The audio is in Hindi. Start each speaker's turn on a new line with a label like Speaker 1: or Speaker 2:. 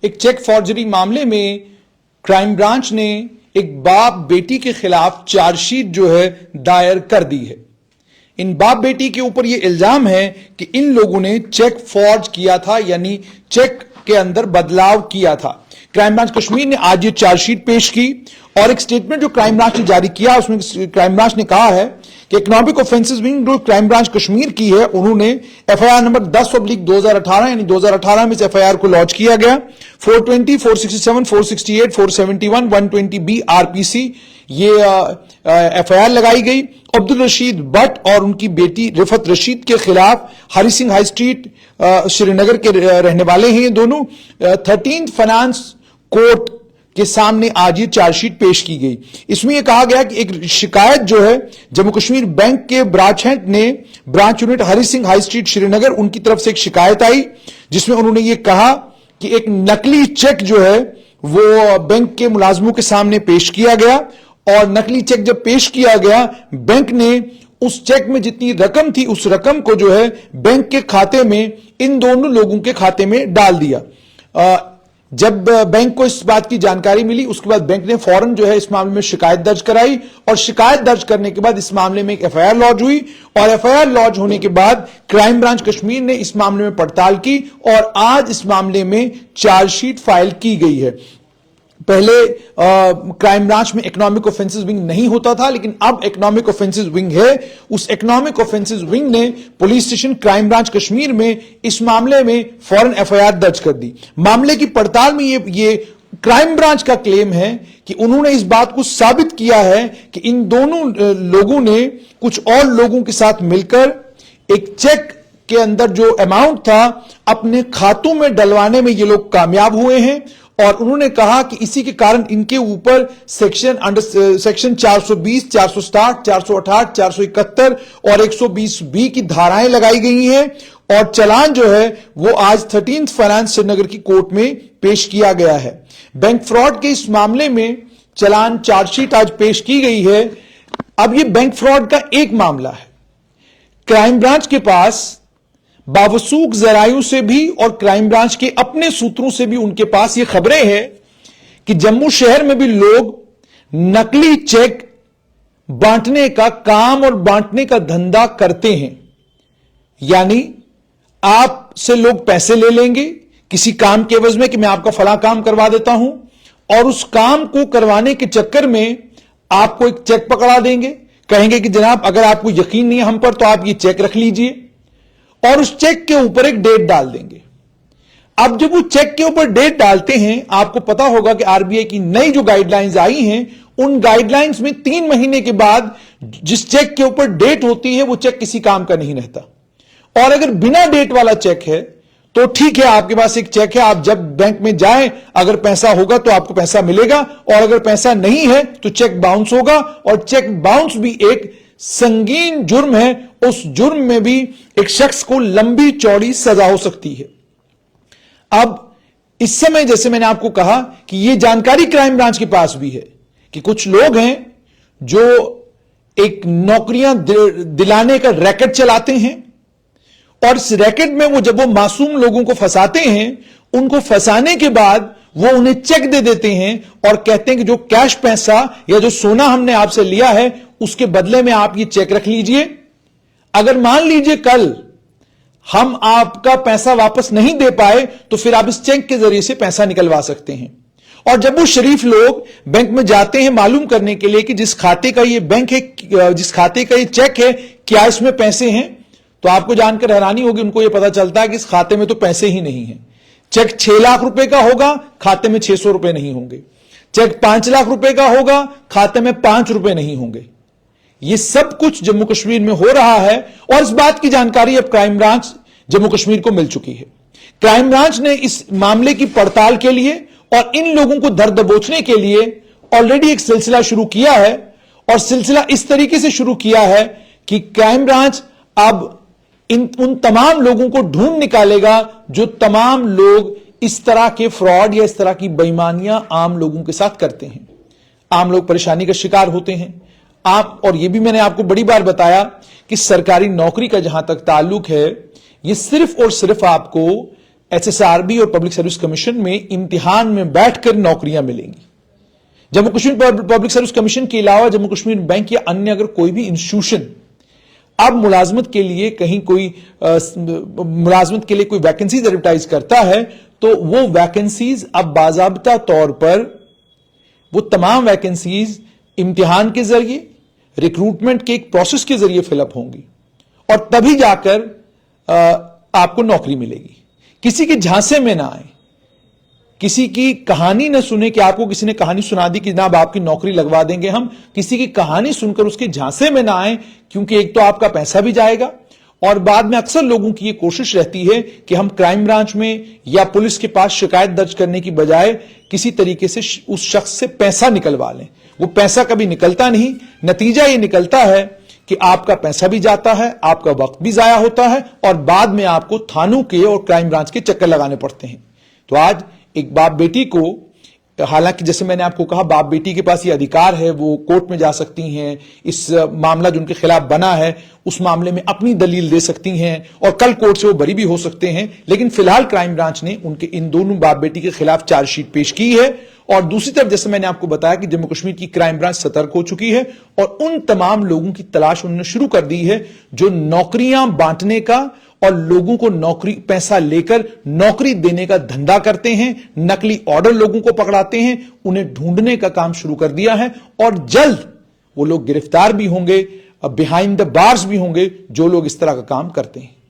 Speaker 1: एक चेक फॉर्जरी मामले में क्राइम ब्रांच ने एक बाप बेटी के खिलाफ चार्जशीट जो है दायर कर दी है। इन बाप बेटी के ऊपर यह इल्जाम है कि इन लोगों ने चेक फॉर्ज किया था, यानी चेक के अंदर बदलाव किया था। क्राइम ब्रांच कश्मीर ने आज ये चार्जशीट पेश की और एक स्टेटमेंट जो क्राइम ब्रांच ने जारी किया उसमें क्राइम ब्रांच ने कहा है कि इकोनॉमिक ऑफेंसेस विंग जो क्राइम ब्रांच कश्मीर की है, उन्होंने एफआईआर नंबर 10/2018 यानी 2018 में इस एफआईआर को लॉन्च किया गया। 420, 467, 468, 471, 120B आरपीसी ये एफआईआर लगाई गई। अब्दुल रशीद भट्ट और उनकी बेटी रिफत रशीद के खिलाफ हरी सिंह हाई स्ट्रीट श्रीनगर के रहने वाले हैं ये दोनों। 13th फाइनेंस कोर्ट के सामने आज ये चार्जशीट पेश की गई। इसमें यह कहा गया कि एक शिकायत जो है जम्मू कश्मीर बैंक के ब्रांच हेड ने branch unit Hari Singh high street Srinagar, उनकी तरफ से एक शिकायत आई जिसमें उन्होंने ये कहा कि एक नकली चेक जो है वो बैंक के मुलाजमों के सामने पेश किया गया और नकली चेक जब पेश किया गया, बैंक ने उस चेक में जितनी रकम थी उस रकम को जो है बैंक के खाते में इन दोनों लोगों के खाते में डाल दिया। जब बैंक को इस बात की जानकारी मिली उसके बाद बैंक ने फौरन जो है इस मामले में शिकायत दर्ज कराई और शिकायत दर्ज करने के बाद इस मामले में एक एफआईआर लॉन्च हुई और एफआईआर लॉन्च होने के बाद क्राइम ब्रांच कश्मीर ने इस मामले में पड़ताल की और आज इस मामले में चार्जशीट फाइल की गई है। पहले क्राइम ब्रांच में इकोनॉमिक ऑफेंसेस विंग नहीं होता था, लेकिन अब इकोनॉमिक ऑफेंसेस विंग है। उस इकोनॉमिक ऑफेंसेस विंग ने police station crime branch Kashmir में इस मामले में फौरन एफआईआर दर्ज कर दी। मामले की पड़ताल में ये क्राइम ब्रांच का क्लेम है कि उन्होंने इस बात को साबित किया है कि इन दोनों लोगों ने कुछ और लोगों के साथ मिलकर एक चेक के अंदर जो अमाउंट था अपने खातों में डलवाने में ये लोग कामयाब हुए हैं और उन्होंने कहा कि इसी के कारण इनके ऊपर सेक्शन 420, 460, 468, 471 और 120B की धाराएं लगाई गई हैं और चालान जो है वो आज 13th फाइनेंस श्रीनगर की कोर्ट में पेश किया गया है। बैंक फ्रॉड के इस मामले में चालान चार्जशीट आज पेश की गई है। अब ये बैंक फ्रॉड का एक मामला है। क्राइम ब्रांच के पास बावसूख जरायों से भी और क्राइम ब्रांच के अपने सूत्रों से भी उनके पास ये खबरें हैं कि जम्मू शहर में भी लोग नकली चेक बांटने का काम और बांटने का धंधा करते हैं। यानी आपसे लोग पैसे ले लेंगे किसी काम के एवज में कि मैं आपका फला काम करवा देता हूं और उस काम को करवाने के चक्कर में आपको एक चेक पकड़ा देंगे, कहेंगे कि जनाब अगर आपको यकीन नहीं है हम पर तो आप ये चेक रख लीजिए और उस चेक के ऊपर एक डेट डाल देंगे। अब जब वो चेक के ऊपर डेट डालते हैं, आपको पता होगा कि आरबीआई की नई जो गाइडलाइंस आई हैं उन गाइडलाइंस में 3 महीने के बाद जिस चेक के ऊपर डेट होती है वो चेक किसी काम का नहीं रहता। और अगर बिना डेट वाला चेक है तो ठीक है, आपके पास एक चेक है, आप जब बैंक में जाएं अगर पैसा होगा तो आपको पैसा मिलेगा और अगर पैसा नहीं है तो चेक बाउंस होगा और चेक बाउंस भी एक संगीन जुर्म है। उस जुर्म में भी एक शख्स को लंबी चौड़ी सजा हो सकती है। अब इस समय जैसे मैंने आपको कहा कि यह जानकारी क्राइम ब्रांच के पास भी है कि कुछ लोग हैं जो एक नौकरियां दिलाने का रैकेट चलाते हैं और इस रैकेट में वो जब वो मासूम लोगों को फंसाते हैं, उनको फंसाने के बाद वो उन्हें चेक दे देते हैं और कहते हैं कि जो कैश पैसा या जो सोना हमने आपसे लिया है उसके बदले में आप ये चेक रख लीजिए। अगर मान लीजिए कल हम आपका पैसा वापस नहीं दे पाए तो फिर आप इस चेक के जरिए से पैसा निकलवा सकते हैं। और जब वो शरीफ लोग बैंक में जाते हैं मालूम करने के लिए कि जिस खाते का ये बैंक है, जिस खाते का ये चेक है, क्या इसमें पैसे हैं, तो आपको जानकर हैरानी होगी, उनको यह पता चलता है कि इस खाते में तो पैसे ही नहीं है। चेक 6 लाख रुपए का होगा, खाते में 600 रुपए नहीं होंगे। चेक 5 लाख रुपए का होगा, खाते में 5 रुपए नहीं होंगे। यह सब कुछ जम्मू कश्मीर में हो रहा है और इस बात की जानकारी अब क्राइम ब्रांच जम्मू कश्मीर को मिल चुकी है। क्राइम ब्रांच ने इस मामले की पड़ताल के लिए और इन लोगों को धर दबोचने के लिए ऑलरेडी एक सिलसिला शुरू किया है और सिलसिला इस तरीके से शुरू किया है कि क्राइम ब्रांच अब उन तमाम लोगों को ढूंढ निकालेगा जो तमाम लोग इस तरह के फ्रॉड या इस तरह की बेईमानियां आम लोगों के साथ करते हैं। आम लोग परेशानी का शिकार होते हैं। आप और यह भी मैंने आपको बड़ी बार बताया कि सरकारी नौकरी का जहां तक ताल्लुक है, यह सिर्फ और सिर्फ आपको एसएसआरबी और पब्लिक सर्विस कमीशन में इम्तिहान में बैठकर नौकरियां मिलेंगी। Jammu Kashmir public service commission के अलावा जम्मू कश्मीर बैंक या अन्य अगर कोई भी इंस्टीट्यूशन अब मुलाजमत के लिए कहीं कोई मुलाजमत के लिए कोई वैकेंसीज एडवर्टाइज करता है, तो वो वैकेंसीज अब बाज़ाब्ता तौर पर वो तमाम वैकेंसीज इम्तिहान के जरिए, रिक्रूटमेंट के एक प्रोसेस के जरिए फिलअप होंगी और तभी जाकर आपको नौकरी मिलेगी। किसी के झांसे में ना आए, किसी की कहानी न सुने कि आपको किसी ने कहानी सुना दी कि जनाब आपकी नौकरी लगवा देंगे हम। किसी की कहानी सुनकर उसके झांसे में ना आए, क्योंकि एक तो आपका पैसा भी जाएगा और बाद में अक्सर लोगों की यह कोशिश रहती है कि हम क्राइम ब्रांच में या पुलिस के पास शिकायत दर्ज करने की बजाय किसी तरीके से उस शख्स से पैसा निकलवा लें। वो पैसा कभी निकलता नहीं। नतीजा ये निकलता है कि आपका पैसा भी जाता है, आपका वक्त भी जाया होता है और बाद में आपको थानों के और क्राइम ब्रांच के चक्कर लगाने पड़ते हैं। तो आज एक बाप बेटी को, हालांकि जैसे मैंने आपको कहा बाप बेटी के पास ये अधिकार है, वो कोर्ट में जा सकती हैं, इस मामला जो उनके खिलाफ बना है उस मामले में अपनी दलील दे सकती हैं और कल कोर्ट से वो बरी भी हो सकते हैं। लेकिन फिलहाल क्राइम ब्रांच ने उनके इन दोनों बाप बेटी के खिलाफ चार्जशीट पेश की है। और दूसरी तरफ जैसे मैंने आपको बताया कि जम्मू कश्मीर की क्राइम ब्रांच सतर्क हो चुकी है और उन तमाम लोगों की तलाश उन्होंने शुरू कर दी है जो नौकरियां बांटने का और लोगों को नौकरी पैसा लेकर नौकरी देने का धंधा करते हैं, नकली ऑर्डर लोगों को पकड़ाते हैं, उन्हें ढूंढने का काम शुरू कर दिया है और जल्द वो लोग गिरफ्तार भी होंगे, बिहाइंड द बार्स भी होंगे जो लोग इस तरह का काम करते हैं।